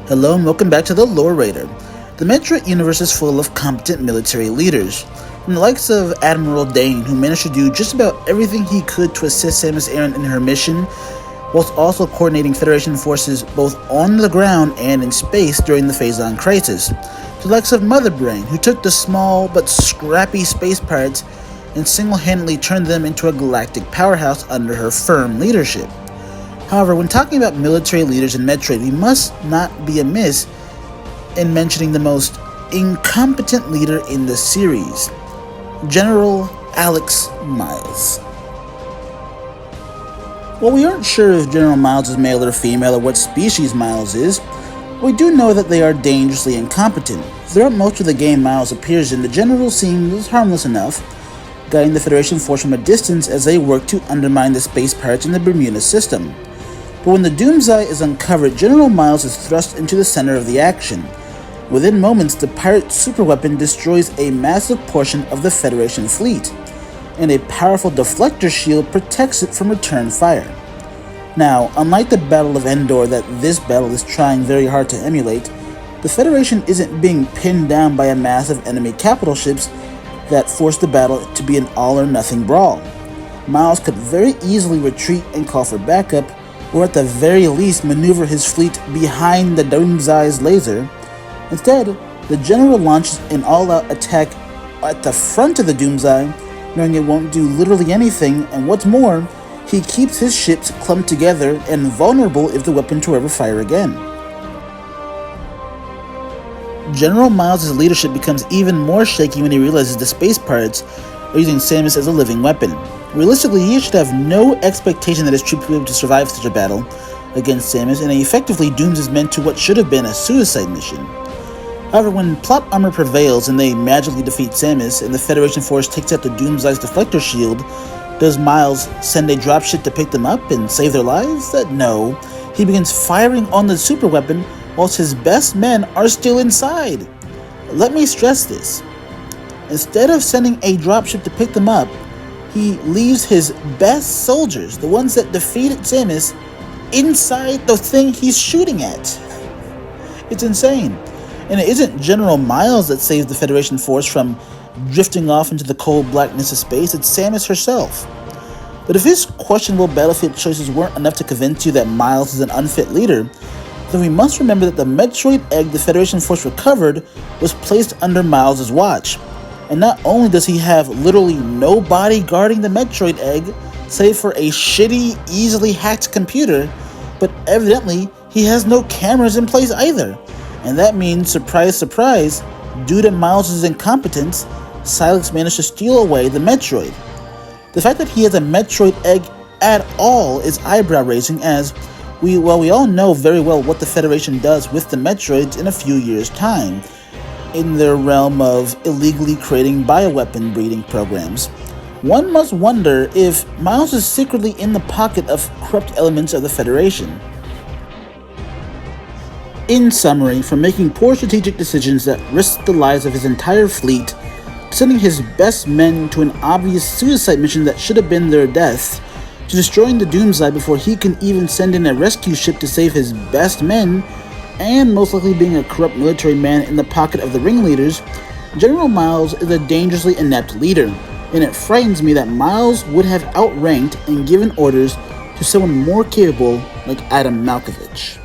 Hello and welcome back to the Lore Raider. The Metroid universe is full of competent military leaders, from the likes of Admiral Dane, who managed to do just about everything he could to assist Samus Aran in her mission, whilst also coordinating Federation forces both on the ground and in space during the Phazon Crisis, to the likes of Mother Brain, who took the small but scrappy space pirates and single-handedly turned them into a galactic powerhouse under her firm leadership. However, when talking about military leaders in Metroid, we must not be amiss in mentioning the most incompetent leader in the series, General Alex Miles. While we aren't sure if General Miles is male or female or what species Miles is, we do know that they are dangerously incompetent. Throughout most of the game Miles appears in, the General seems harmless enough, guiding the Federation force from a distance as they work to undermine the space pirates in the Bermuda system. But when the Doomsday is uncovered, General Miles is thrust into the center of the action. Within moments, the pirate superweapon destroys a massive portion of the Federation fleet, and a powerful deflector shield protects it from return fire. Now, unlike the Battle of Endor that this battle is trying very hard to emulate, the Federation isn't being pinned down by a massive enemy capital ships that force the battle to be an all-or-nothing brawl. Miles could very easily retreat and call for backup, or at the very least maneuver his fleet behind the Doomsday's laser. Instead, the General launches an all-out attack at the front of the Doomsday, knowing it won't do literally anything, and what's more, he keeps his ships clumped together and vulnerable if the weapon to ever fire again. General Miles' leadership becomes even more shaky when he realizes the space pirates are using Samus as a living weapon. Realistically, he should have no expectation that his troops will be able to survive such a battle against Samus, and he effectively dooms his men to what should have been a suicide mission. However, when plot armor prevails and they magically defeat Samus and the Federation force takes out the Doomsday's deflector shield, does Miles send a dropship to pick them up and save their lives? No. He begins firing on the super weapon whilst his best men are still inside. Let me stress this. Instead of sending a dropship to pick them up, he leaves his best soldiers, the ones that defeated Samus, inside the thing he's shooting at. It's insane. And it isn't General Miles that saves the Federation force from drifting off into the cold blackness of space, it's Samus herself. But if his questionable battlefield choices weren't enough to convince you that Miles is an unfit leader, then we must remember that the Metroid egg the Federation force recovered was placed under Miles' watch. And not only does he have literally nobody guarding the Metroid egg, save for a shitty, easily hacked computer, but evidently he has no cameras in place either. And that means, surprise, surprise, due to Miles' incompetence, Silex managed to steal away the Metroid. The fact that he has a Metroid egg at all is eyebrow-raising, as we all know very well what the Federation does with the Metroids in a few years' time, in their realm of illegally creating bioweapon breeding programs. One must wonder if Miles is secretly in the pocket of corrupt elements of the Federation. In summary, from making poor strategic decisions that risked the lives of his entire fleet, to sending his best men to an obvious suicide mission that should have been their death, to destroying the Doomsday before he can even send in a rescue ship to save his best men, and most likely being a corrupt military man in the pocket of the ringleaders, General Miles is a dangerously inept leader, and it frightens me that Miles would have outranked and given orders to someone more capable like Adam Malkovich.